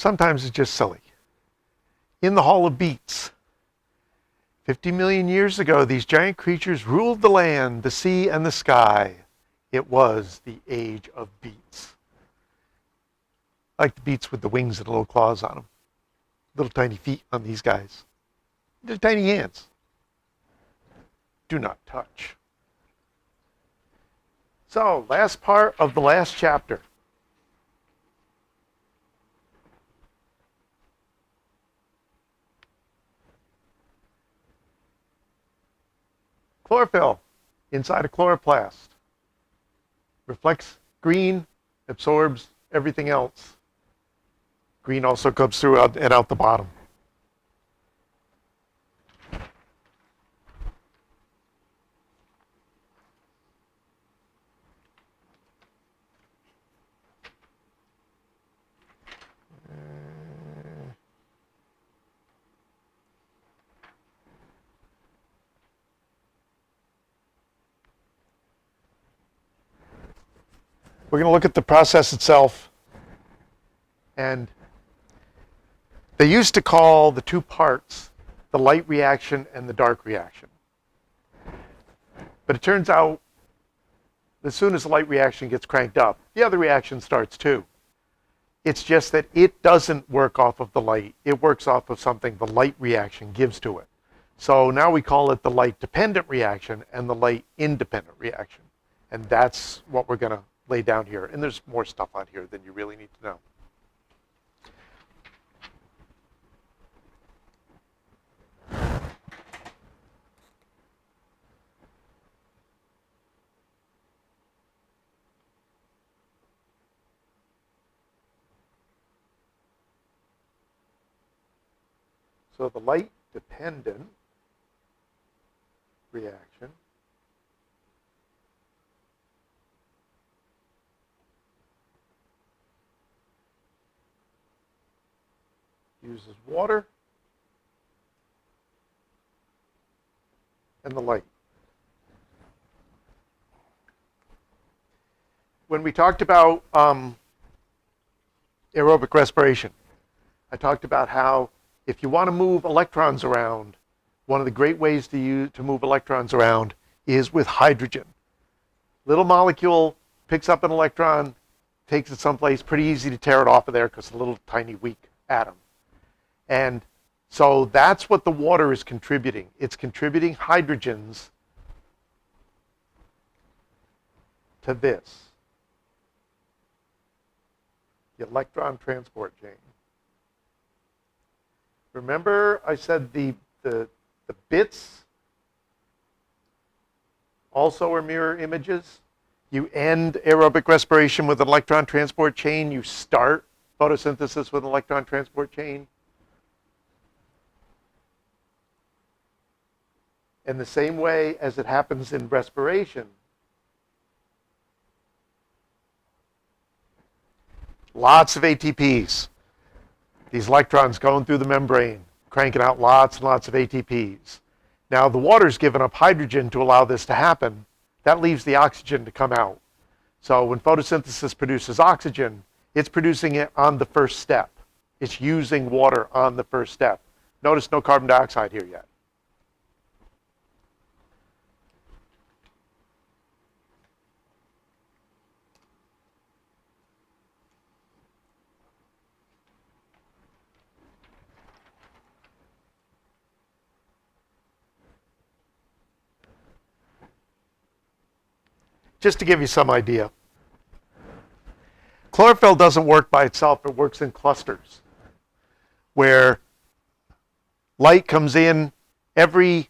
sometimes it's just silly. In the Hall of Beats, 50 million years ago, these giant creatures ruled the land, the sea, and the sky. It was the age of beets. I like the beets with the wings and little claws on them. Little tiny feet on these guys. They're tiny hands. Do not touch. So, last part of the last chapter. Chlorophyll inside a chloroplast. Reflects green, absorbs everything else. Green also comes through and out the bottom. We're going to look at the process itself. And they used to call the two parts the light reaction and the dark reaction. But it turns out, as soon as the light reaction gets cranked up, the other reaction starts too. It's just that it doesn't work off of the light. It works off of something the light reaction gives to it. So now we call it the light-dependent reaction and the light-independent reaction. And that's what we're going to lay down here. And there's more stuff on here than you really need to know. So the light-dependent reaction uses water and the light. When we talked about aerobic respiration, I talked about how if you want to move electrons around, one of the great ways to move electrons around is with hydrogen. Little molecule picks up an electron, takes it someplace, pretty easy to tear it off of there because it's a little tiny weak atom. And so that's what the water is contributing. It's contributing hydrogens to this, the electron transport chain. Remember I said the bits also are mirror images? You end aerobic respiration with an electron transport chain. You start photosynthesis with an electron transport chain. In the same way as it happens in respiration, lots of ATPs. These electrons going through the membrane, cranking out lots and lots of ATPs. Now the water's given up hydrogen to allow this to happen. That leaves the oxygen to come out. So when photosynthesis produces oxygen, it's producing it on the first step. It's using water on the first step. Notice no carbon dioxide here yet. Just to give you some idea. Chlorophyll doesn't work by itself, it works in clusters, where light comes in every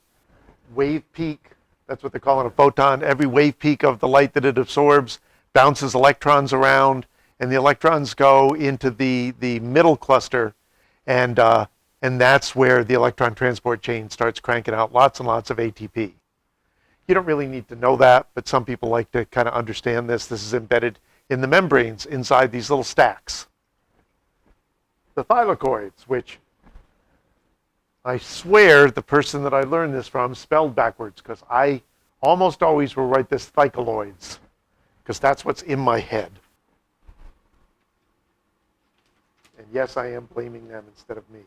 wave peak, that's what they call it, a photon, every wave peak of the light that it absorbs bounces electrons around, and the electrons go into the middle cluster, and that's where the electron transport chain starts cranking out lots and lots of ATP. You don't really need to know that, but some people like to kind of understand this. This is embedded in the membranes inside these little stacks. The thylakoids, which I swear the person that I learned this from spelled backwards, because I almost always will write this thylakoids, because that's what's in my head. And yes, I am blaming them instead of me.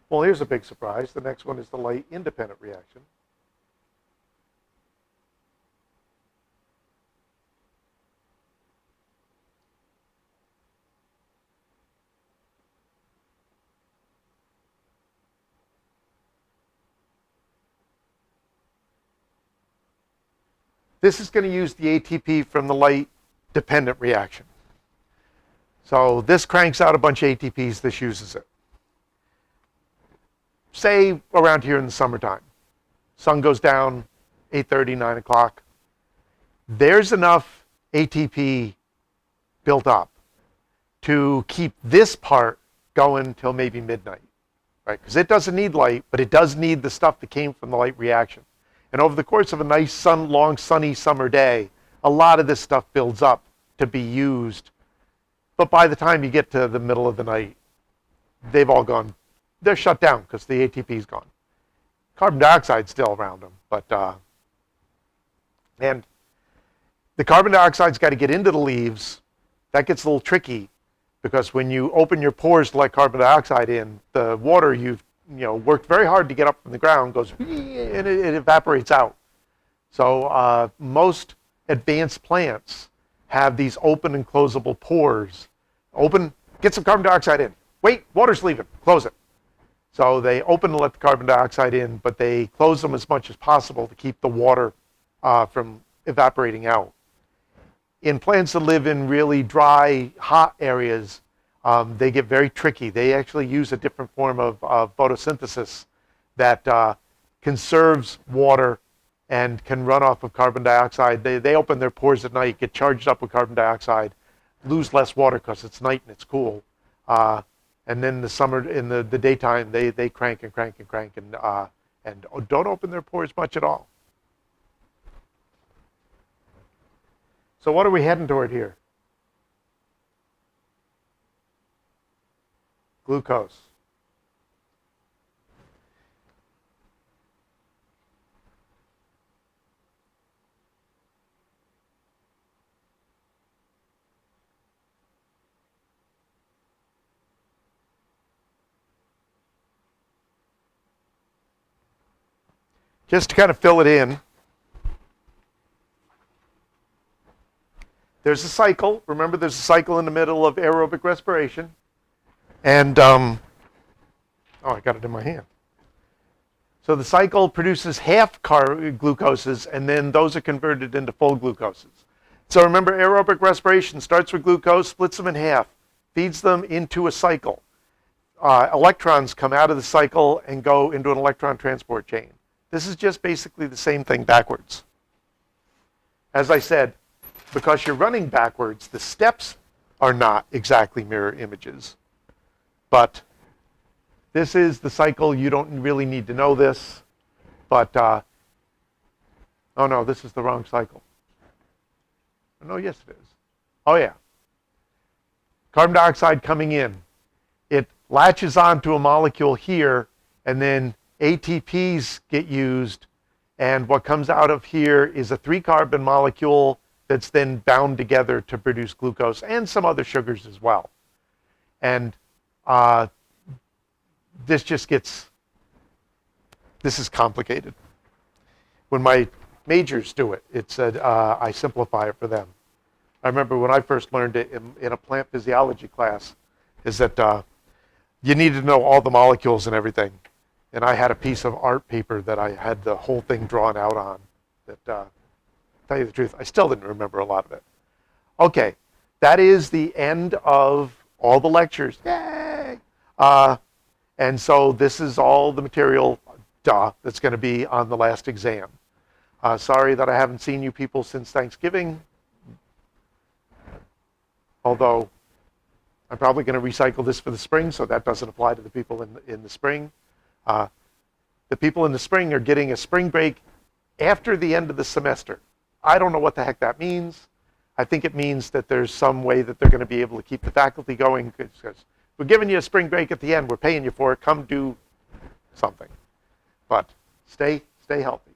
Well, here's a big surprise. The next one is the light-independent reaction. This is going to use the ATP from the light-dependent reaction. So this cranks out a bunch of ATPs. This uses it. Say around here in the summertime. Sun goes down, 8:30, 9 o'clock. There's enough ATP built up to keep this part going till maybe midnight, right? Because it doesn't need light, but it does need the stuff that came from the light reaction. And over the course of a nice, long, sunny summer day, a lot of this stuff builds up to be used. But by the time you get to the middle of the night, they've all gone. They're shut down because the ATP's gone. Carbon dioxide's still around them, but and the carbon dioxide's got to get into the leaves. That gets a little tricky because when you open your pores to let carbon dioxide in, the water you've worked very hard to get up from the ground goes and it evaporates out. So most advanced plants have these open and closable pores. Open, get some carbon dioxide in. Wait, water's leaving, close it. So they open to let the carbon dioxide in, but they close them as much as possible to keep the water from evaporating out. In plants that live in really dry, hot areas, they get very tricky. They actually use a different form of photosynthesis that conserves water and can run off of carbon dioxide. They open their pores at night, get charged up with carbon dioxide, lose less water because it's night and it's cool. And then the summer, in the daytime, they crank and crank and crank and don't open their pores much at all. So what are we heading toward here? Glucose. Just to kind of fill it in, there's a cycle. Remember, there's a cycle in the middle of aerobic respiration. And, oh, I got it in my hand. So the cycle produces half glucoses, and then those are converted into full glucoses. So remember, aerobic respiration starts with glucose, splits them in half, feeds them into a cycle. Electrons come out of the cycle and go into an electron transport chain. This is just basically the same thing backwards. As I said, because you're running backwards, the steps are not exactly mirror images. But this is the cycle. You don't really need to know this. But, oh no, this is the wrong cycle. Oh, no, yes it is. Oh yeah. Carbon dioxide coming in. It latches onto a molecule here, and then ATPs get used, and what comes out of here is a 3-carbon molecule that's then bound together to produce glucose and some other sugars as well. And this is complicated. When my majors do it, I simplify it for them. I remember when I first learned it in a plant physiology class, is that you needed to know all the molecules and everything. And I had a piece of art paper that I had the whole thing drawn out on. That, tell you the truth, I still didn't remember a lot of it. Okay, that is the end of all the lectures. Yay! And so this is all the material, that's going to be on the last exam. Sorry that I haven't seen you people since Thanksgiving. Although I'm probably going to recycle this for the spring, so that doesn't apply to the people in the spring. The people in the spring are getting a spring break after the end of the semester. I don't know what the heck that means. I think it means that there's some way that they're going to be able to keep the faculty going, because we're giving you a spring break at the end. We're paying you for it. Come do something. But stay healthy.